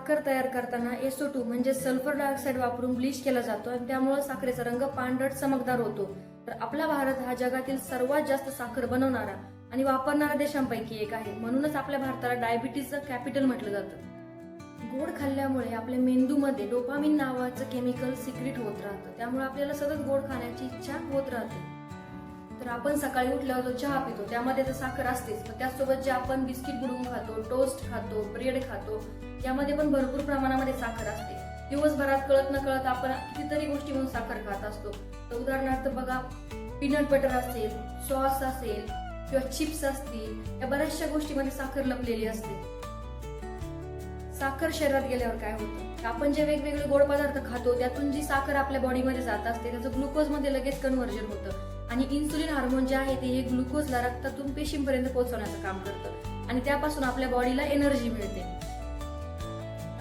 साखर तयार करताना SO2 म्हणजे सल्फर डायऑक्साईड वापरून ब्लीच केला जातो आणि त्यामुळे साखरेचा रंग पांढरट चमकदार होतो. तर आपला भारत हा जगातील सर्वात जास्त साखर बनवणारा आणि वापरणाऱ्या देशांपैकी एक आहे. म्हणूनच आपल्या भारताला डायबिटीजचं कॅपिटल म्हटलं जातं. गोड खाल्ल्यामुळे आपल्या मेंदूमध्ये डोपामिन नावाचं केमिकल सिक्रेट होत राहतं. त्यामुळे आपल्याला सतत गोड खाण्याची इच्छा होत राहते. तर आपण सकाळी उठल्यावर जो चहा पितो त्यामध्ये तर साखर असतेच, पण त्याचसोबत जे आपण बिस्किट बुडवून खातो, टोस्ट खातो, ब्रेड खातो, यामध्ये पण भरपूर प्रमाणामध्ये साखर असते. दिवसभरात कळत न कळत आपण कितीतरी गोष्टी म्हणून साखर खात असतो. तर उदाहरणार्थ बघा, पीनट बटर असेल, सॉस असेल किंवा चिप्स असतील, या बऱ्याचशा गोष्टीमध्ये साखर लपलेली असते. साखर शरीरात गेल्यावर काय होतं, आपण जे वेगवेगळे गोड पदार्थ खातो त्यातून जी साखर आपल्या बॉडीमध्ये जात असते त्याचं ग्लुकोज मध्ये लगेच कन्व्हर्जन होतं आणि इन्सुलिन हार्मोन जे आहे ते हे ग्लुकोजला रक्तातून पेशींपर्यंत पोहोचवण्याचं काम करतं आणि त्यापासून आपल्या बॉडीला एनर्जी मिळते.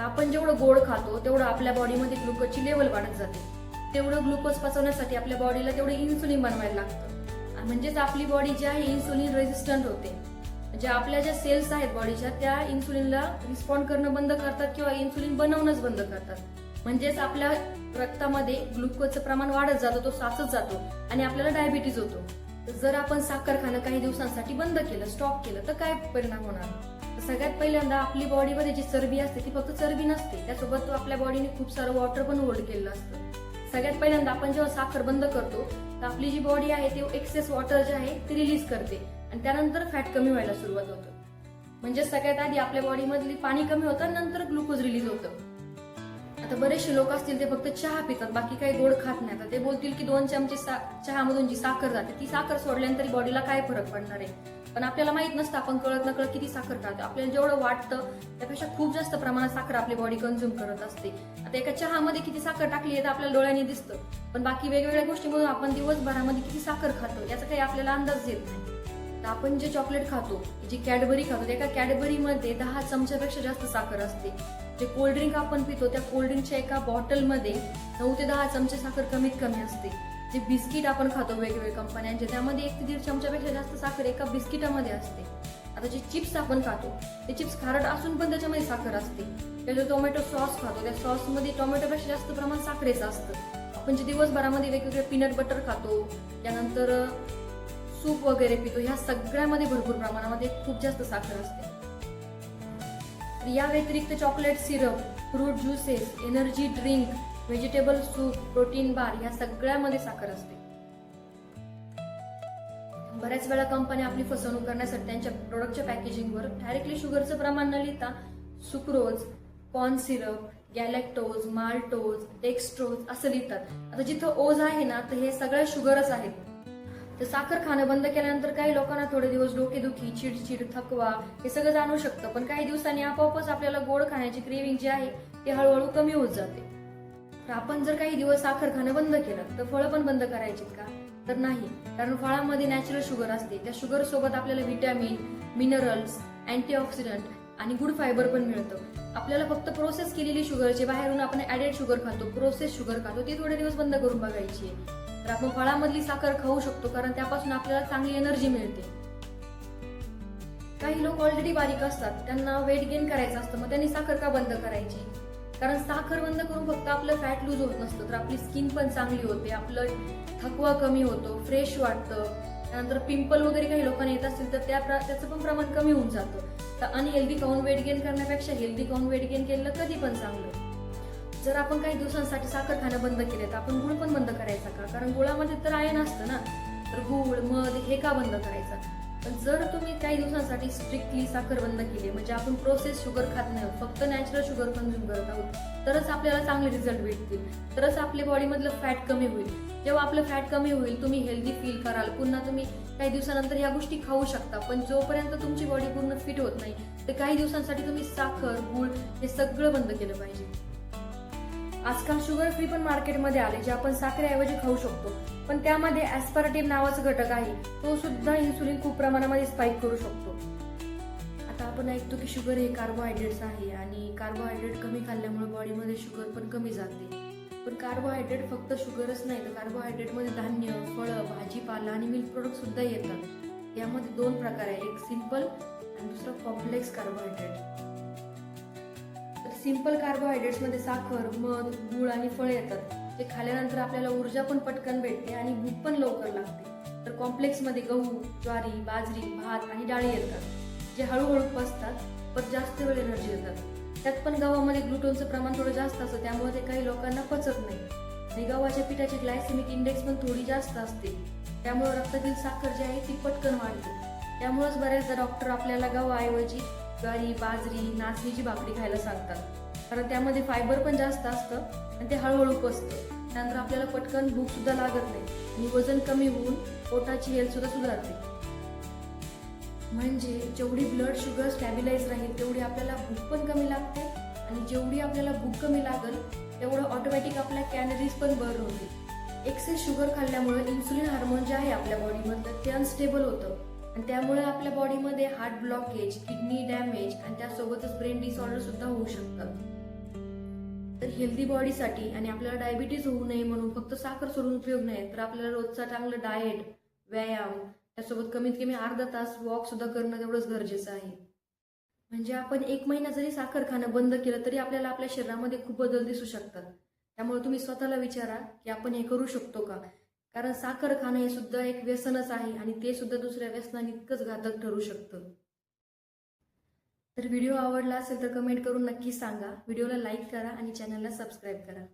आपण जेवढं गोड खातो तेवढं आपल्या बॉडीमध्ये ग्लुकोजची लेवल वाढत जाते. तेवढं ग्लुकोज पचवण्यासाठी आपल्या बॉडीला तेवढं इन्सुलिन बनवायला लागतं. म्हणजेच आपली बॉडी जी आहे इन्सुलिन रेझिस्टंट होते. म्हणजे आपल्या ज्या सेल्स आहेत बॉडीच्या त्या इन्सुलिनला रिस्पॉन्ड करणं बंद करतात किंवा इन्सुलिन बनवणंच बंद करतात. म्हणजेच आपल्या रक्तामध्ये ग्लुकोजचं प्रमाण वाढत जातो, तो साचत जातो आणि आपल्याला डायबिटीज होतो. तर जर आपण साखर खाणं काही दिवसांसाठी बंद केलं, स्टॉप केलं, तर काय परिणाम होणार? सगळ्यात पहिल्यांदा आपली बॉडीमध्ये जी चरबी असते ती फक्त चरबी नसते, त्यासोबत आपल्या बॉडीने खूप सारं वॉटर पण होल्ड केलेलं असतं. सगळ्यात पहिल्यांदा आपण जेव्हा साखर बंद करतो तर आपली जी बॉडी आहे ती एक्सेस वॉटर जे आहे ते रिलीज करते आणि त्यानंतर फॅट कमी व्हायला सुरुवात होतं. म्हणजे सगळ्यात आधी आपल्या बॉडीमधली पाणी कमी होतं, नंतर ग्लुकोज रिलीज होतं. आता बरेचसे लोक असतील ते फक्त चहा पितात, बाकी काही गोड खात नाही. आता ते बोलतील की 2 चमचे चहामधून जी साखर जाते ती साखर सोडल्यानंतर बॉडीला काय फरक पडणार आहे. पण आपल्याला माहित नसतं आपण कळत नकळत किती साखर खातो. आपल्याला जेवढं वाटतं त्यापेक्षा खूप जास्त प्रमाणात साखर आपली बॉडी कंझ्युम करत असते. आता एका चहामध्ये किती साखर टाकली आहे तर आपल्याला डोळ्यांनी दिसतं, पण बाकी वेगवेगळ्या गोष्टींमधून आपण दिवसभरामध्ये किती साखर खातो याचा काही आपल्याला अंदाज येत नाही. तर आपण जे चॉकलेट खातो, जी कॅडबरी खातो, एका कॅडबरीमध्ये 10 चमच्यापेक्षा जास्त साखर असते. जे कोल्ड्रिंक आपण पितो त्या कोल्ड्रिंकच्या एका बॉटलमध्ये 9 ते 10 चमचे साखर कमीत कमी असते. जे बिस्किट आपण खातो वेगवेगळ्या कंपन्यांचे त्यामध्ये 1 ते 1.5 चमच्यापेक्षा जास्त साखर एका बिस्किटामध्ये असते. आता जे चिप्स आपण खातो ते चिप्स खारट असून पण त्याच्यामध्ये साखर असते. त्या जो टोमॅटो सॉस खातो त्या सॉसमध्ये टोमॅटोपेक्षा जास्त प्रमाण साखरेचं असतं. आपण जे दिवसभरामध्ये वेगवेगळे पीनट बटर खातो, त्यानंतर सूप वगैरे पितो, ह्या सगळ्यामध्ये भरपूर प्रमाणामध्ये खूप जास्त साखर असते. या व्यतिरिक्त chocolate syrup, fruit juices, energy drink, vegetable soup, protein bar या सगळ्यामध्ये साखर असते. बऱ्याच वेळा कंपन्या आपली फसवणूक करण्यासाठी त्यांच्या प्रोडक्टच्या पॅकेजिंगवर डायरेक्टली शुगरचं प्रमाण न लिहिता sucrose, corn syrup, galactose, maltose, dextrose असं लिहितात. आता जिथं ओज आहे ना तर हे सगळ्या शुगरच आहेत. तर साखर खाणं बंद केल्यानंतर काही लोकांना थोडे दिवस डोकेदुखी, चिडचिड, थकवा हे सगळं जाणवू शकतं, पण काही दिवसांनी आपोआपच आपल्याला गोड खाण्याची क्रेविंग जी आहे ती हळूहळू कमी होत जाते. तर आपण जर काही दिवस साखर खाणं बंद केलं तर फळं पण बंद करायची का? तर नाही, कारण फळांमध्ये नॅचरल शुगर असते. त्या शुगर सोबत आपल्याला व्हिटॅमिन, मिनरल्स, अँटीऑक्सिडंट आणि गुड फायबर पण मिळतं. आपल्याला फक्त प्रोसेस केलेली शुगर, जे बाहेरून आपण ऍडेड शुगर खातो, प्रोसेस शुगर खातो, ती थोडे दिवस बंद करून बघायची आहे. तर आपण फळामधली साखर खाऊ शकतो कारण त्यापासून आपल्याला चांगली एनर्जी मिळते. काही लोक ऑलरेडी बारीक असतात, त्यांना वेट गेन करायचं असतं, मग त्यांनी साखर का बंद करायची? कारण साखर बंद करून फक्त आपलं फॅट लूज होत नसतं, तर आपली स्किन पण चांगली होते, आपलं थकवा कमी होतो, फ्रेश वाटतं. त्यानंतर पिंपल वगैरे काही लोकांना येत असतील तर त्याचं पण प्रमाण कमी होऊन जातं. तर अनहेल्दी खाऊन वेट गेन करण्यापेक्षा हेल्दी खाऊन वेट गेन केलेलं कधी पण चांगलं. जर आपण काही दिवसांसाठी साखर खाणं बंद केले तर आपण गुळ पण बंद करायचा का? कारण गुळामध्ये तर आयन असतं ना, तर गुळ, मध हे का बंद करायचं? पण जर तुम्ही काही दिवसांसाठी स्ट्रिक्टली साखर बंद केली, म्हणजे आपण प्रोसेस शुगर खात नाही, फक्त नॅचरल शुगर कंझ्युम करत आहोत, तरच आपल्याला चांगले रिझल्ट भेटतील, तरच आपल्या बॉडीमधलं फॅट कमी होईल. जेव्हा आपलं फॅट कमी होईल तुम्ही हेल्दी फील कराल, पुन्हा तुम्ही काही दिवसानंतर ह्या गोष्टी खाऊ शकता. पण जोपर्यंत तुमची बॉडी पूर्ण फिट होत नाही तर काही दिवसांसाठी तुम्ही साखर, गुळ हे सगळं बंद केलं पाहिजे. आजकाल शुगर फ्री पण मार्केटमध्ये आले, जे आपण साखरेऐवजी खाऊ शकतो, पण त्यामध्ये ॲस्पार्टेम नावाचा घटक आहे, तो सुद्धा इन्सुलिन खूप प्रमाणामध्ये स्पाइक करू शकतो. आता आपण ऐकतो की शुगर हे कार्बोहायड्रेट्स आहे आणि कार्बोहायड्रेट कमी खाल्ल्यामुळे बॉडीमध्ये शुगर पण कमी जाते. पण कार्बोहायड्रेट फक्त शुगरच नाही, तर कार्बोहायड्रेटमध्ये धान्य, फळं, भाजीपाला आणि मिल्क प्रोडक्ट सुद्धा येतात. यामध्ये 2 प्रकार आहे, एक सिंपल आणि दुसरा कॉम्प्लेक्स कार्बोहायड्रेट. सिंपल कार्बोहायड्रेट्समध्ये साखर, मध, गूळ आणि फळे येतात. ते खाल्ल्यानंतर आपल्याला ऊर्जा पण पटकन भेटते आणि भूक पण लवकर लागते. तर कॉम्प्लेक्समध्ये गहू, ज्वारी, बाजरी, भात आणि डाळी येतात, जे हळूहळू पचतात पण जास्त वेळ एनर्जी देतात. त्यात पण गव्हामध्ये ग्लुटोनचं प्रमाण थोडं जास्त असतं, त्यामुळे ते काही लोकांना पचत नाही. आणि गव्हाच्या पिठाची ग्लायसेमिक इंडेक्स पण थोडी जास्त असते, त्यामुळे रक्तातील साखर जी आहे ती पटकन वाढते. त्यामुळेच बऱ्याचदा डॉक्टर आपल्याला गव्हाऐवजी ज्वारी, बाजरी, नाचणीची भाकरी खायला सांगतात, कारण त्यामध्ये फायबर पण जास्त असतं आणि ते हळूहळू पचतं. त्यानंतर आपल्याला पटकन भूक सुद्धा लागत नाही आणि वजन कमी होऊन पोटाची हेल्थ सुद्धा सुधारते. म्हणजे जेवढी ब्लड शुगर स्टॅबिलाइज राहील तेवढी आपल्याला भूक पण कमी लागते आणि जेवढी आपल्याला भूक कमी लागेल तेवढं ऑटोमॅटिक आपल्या कॅलरीज पण बर्न होते. एक्सेस शुगर खाल्ल्यामुळे इन्सुलिन हार्मोन जे आहे आपल्या बॉडीमधलं ते अनस्टेबल होतं आणि त्यामुळे आपल्या बॉडीमध्ये हार्ट ब्लॉकेज, किडनी डॅमेज आणि त्यासोबतच ब्रेन डिसऑर्डर सुद्धा होऊ शकतात. तर हेल्दी बॉडीसाठी आणि आपल्याला डायबिटीज होऊ नये म्हणून फक्त साखर सोडून उपयोग नाही, तर आपल्याला रोजचा चांगलं डाएट, व्यायाम, त्यासोबत कमीत कमी अर्धा तास वॉक सुद्धा करणं तेवढंच गरजेचं आहे. म्हणजे आपण 1 महिना जरी साखर खाणं बंद केलं तरी आपल्याला आपल्या शरीरामध्ये खूप बदल दिसू शकतात. त्यामुळे तुम्ही स्वतःला विचारा की आपण हे करू शकतो का? कारण साखर खाणं हे सुद्धा एक व्यसनच आहे आणि ते सुद्धा दुसऱ्या व्यसनाने इतकंच घातक ठरू शकतं. तर व्हिडिओ आवडला असेल तर कमेंट करून नक्की सांगा. व्हिडिओला लाईक करा आणि चॅनलला सबस्क्राईब करा.